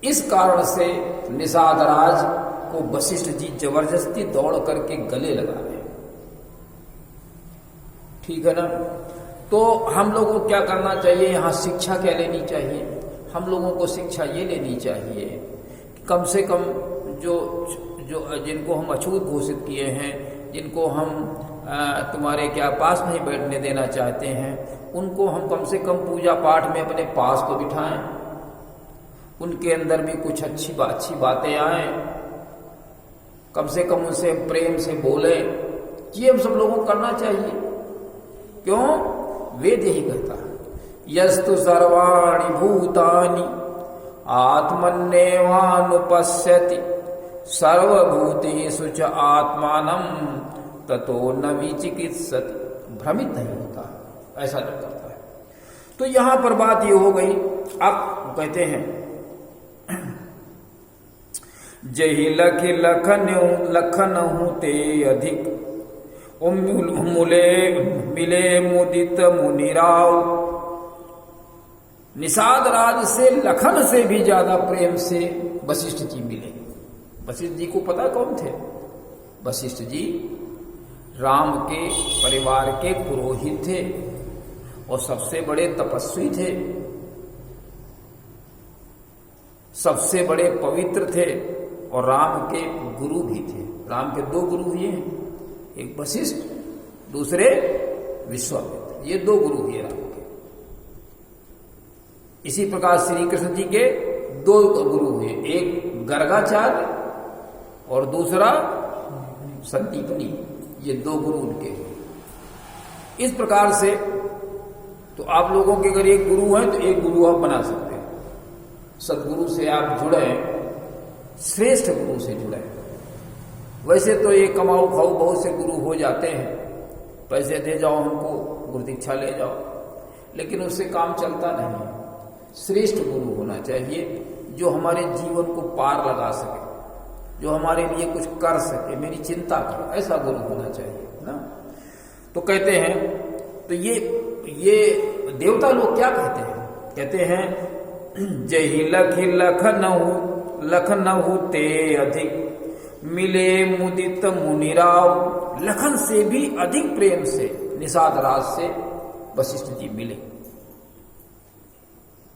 इस कारण से निषादराज को वशिष्ठ जी जबरदस्ती दौड़ करके गले लगा रहे। ठीक है ना। तो हम लोगों को क्या करना चाहिए, यहाँ शिक्षा क्या लेनी चाहिए? हम लोगों को शिक्षा ये लेनी चाहिए कि कम से कम जो जिनको हम अछूत घोषित किए हैं, जिनको हम तुम्हारे क्या पास नहीं बैठने देना चाहते हैं, उनको हम कम से कम पूजा पाठ में अपने पास तो बिठाएं, उनके अंदर भी कुछ अच्छी बातें आए, कम से कम उनसे प्रेम से बोले। ये हम सब लोगों को करना चाहिए। क्यों? वेद यही कहता है, यस्तु सर्वाणि भूतानि आत्मन्येवानुपश्यति सर्वभूतेषु च आत्मानं ततो न विचिकित्सति। भ्रमित नहीं होता, ऐसा जो करता है। तो यहां पर बात ये हो गई। अब कहते हैं जहि लखि लखनहु ते अधिक मिले मुदित मुनिराव। निषाद राज से लखन से भी ज्यादा प्रेम से वशिष्ठ जी मिले। वशिष्ठ जी को पता कौन थे? वशिष्ठ जी राम के परिवार के पुरोहित थे और सबसे बड़े तपस्वी थे, सबसे बड़े पवित्र थे और राम के गुरु भी थे। राम के दो गुरु हुए हैं, एक वशिष्ठ, दूसरे विश्वामित्र। ये दो गुरु हुए राम के। इसी प्रकार श्री कृष्ण जी के दो गुरु हुए, एक गर्गाचार्य और दूसरा संदीपनी। ये दो गुरु उनके हुए। इस प्रकार से तो आप लोगों के अगर एक गुरु है तो एक गुरु आप बना सकते हैं। सदगुरु से आप जुड़े, श्रेष्ठ गुरु से जुड़े। वैसे तो ये कमाऊ खाऊ बहुत से गुरु हो जाते हैं, पैसे दे जाओ हमको, गुरु दीक्षा ले जाओ, लेकिन उससे काम चलता नहीं। श्रेष्ठ गुरु होना चाहिए जो हमारे जीवन को पार लगा सके, जो हमारे लिए कुछ कर सके, मेरी चिंता करे, ऐसा गुरु होना चाहिए ना। तो कहते हैं, तो ये देवता लोग क्या कहते हैं? कहते हैं जहि लखि लखनहु ते अधिक मिले मुदित मुनिराव। लखन से भी अधिक प्रेम से निषाद राज से वशिष्ठ जी मिले।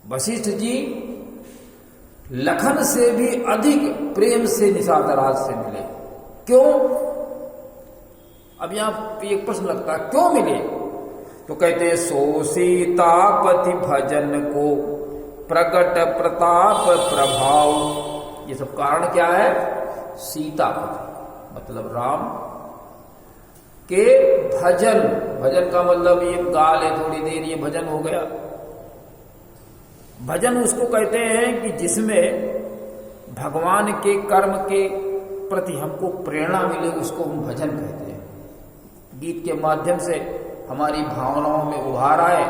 वशिष्ठ जी लखन से भी अधिक प्रेम से निषाद राज से मिले। क्यों? अब यहां एक प्रश्न लगता है, क्यों मिले? तो कहते हैं सो सीतापति भजन को प्रकट प्रताप प्रभाव। ये सब कारण क्या है? सीतापति मतलब राम के भजन। भजन का मतलब ये गा ले थोड़ी देर, ये भजन हो गया। भजन उसको कहते हैं कि जिसमें भगवान के कर्म के प्रति हमको प्रेरणा मिले, उसको हम भजन कहते हैं। गीत के माध्यम से हमारी भावनाओं में उभार आए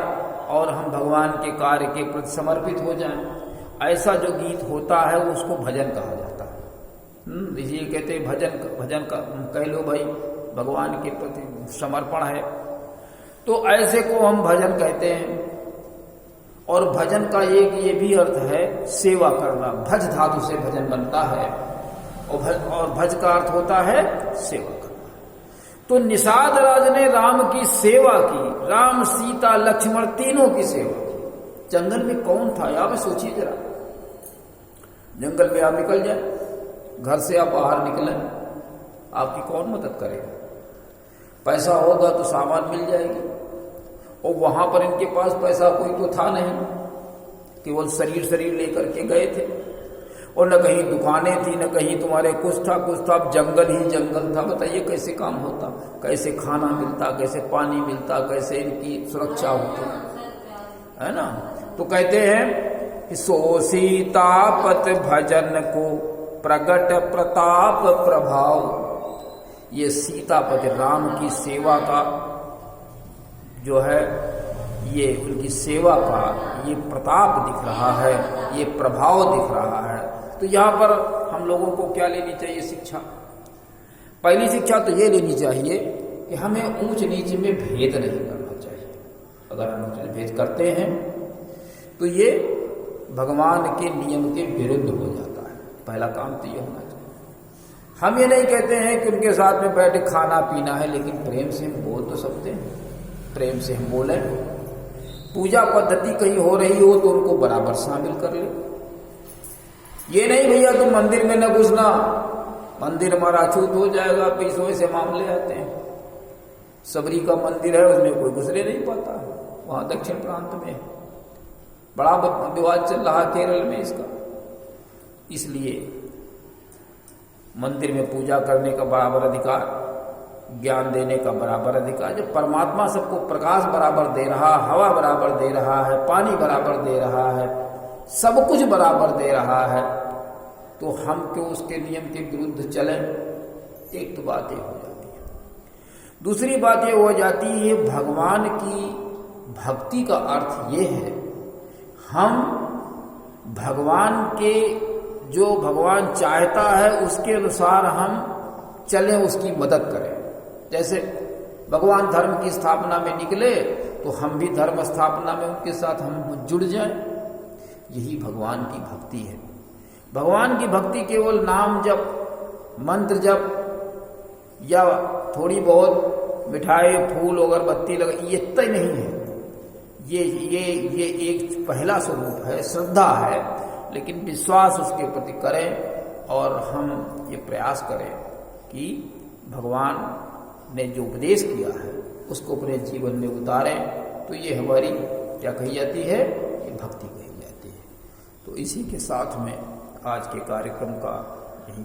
और हम भगवान के कार्य के प्रति समर्पित हो जाएं, ऐसा जो गीत होता है उसको भजन कहा जाता है। इसलिए कहते हैं भजन का कह लो भाई, भगवान के प्रति समर्पण है, तो ऐसे को हम भजन कहते हैं। और भजन का एक ये भी अर्थ है सेवा करना। भज धातु से भजन बनता है और भज का अर्थ होता है सेवा करना। तो निषाद राज ने राम की सेवा की, राम सीता लक्ष्मण तीनों की सेवा की। जंगल में कौन था? आप सोचिए जरा, जंगल में आप निकल जाए, घर से आप बाहर निकलें, आपकी कौन मदद करेगा? पैसा होगा तो सामान मिल जाएगी, और वहां पर इनके पास पैसा कोई तो था नहीं, केवल शरीर लेकर के गए थे, और न कहीं दुकानें थी, न कहीं तुम्हारे कुछ था। जंगल ही जंगल था। बताइए कैसे काम होता, कैसे खाना मिलता, कैसे पानी मिलता, कैसे इनकी सुरक्षा होती है ना। तो कहते हैं कि सो सीतापत भजन को प्रगट प्रताप प्रभाव। ये सीतापति राम की सेवा का जो है, ये उनकी सेवा का ये प्रताप दिख रहा है, ये प्रभाव दिख रहा है। तो यहां पर हम लोगों को क्या लेनी चाहिए शिक्षा? पहली शिक्षा तो ये लेनी चाहिए कि हमें ऊंच नीच में भेद नहीं करना चाहिए। अगर हम ऊंच भेद करते हैं तो ये भगवान के नियम के विरुद्ध हो जाता है। पहला काम तो ये होना चाहिए। हम ये नहीं कहते हैं कि उनके साथ में बैठ खाना पीना है, लेकिन प्रेम से हम बोल तो सकते हैं, प्रेम से हम बोले। पूजा पद्धति कहीं हो रही हो तो उनको बराबर शामिल कर ले। ये नहीं भैया तुम मंदिर में न घुसना, मंदिर हमारा अछूत हो जाएगा, पैसों से मामले आते हैं। सबरी का मंदिर है, उसमें कोई गुजरे नहीं पाता, वहां दक्षिण प्रांत में बड़ा विवाद चल रहा है केरल में इसका। इसलिए मंदिर में पूजा करने का बराबर अधिकार, ज्ञान देने का बराबर अधिकार। जब परमात्मा सबको प्रकाश बराबर दे रहा, हवा बराबर दे रहा है, पानी बराबर दे रहा है, सब कुछ बराबर दे रहा है, तो हम क्यों उसके नियम के विरुद्ध चलें? एक तो बात ये हो जाती है। दूसरी बात ये हो जाती है, भगवान की भक्ति का अर्थ ये है, हम भगवान के जो भगवान चाहता है उसके अनुसार हम चलें, उसकी मदद करें। जैसे भगवान धर्म की स्थापना में निकले तो हम भी धर्म स्थापना में उनके साथ हम जुड़ जाएं। यही भगवान की भक्ति है। भगवान की भक्ति केवल नाम जप, मंत्र जप या थोड़ी बहुत मिठाई फूल अगरबत्ती लगा, ये तय नहीं है। ये एक पहला स्वरूप है, श्रद्धा है, लेकिन विश्वास उसके प्रति करें और हम ये प्रयास करें कि भगवान ने जो उपदेश किया है उसको अपने जीवन में उतारें। तो ये हमारी क्या कही जाती है? ये भक्ति कही जाती है। तो इसी के साथ में आज के कार्यक्रम का यही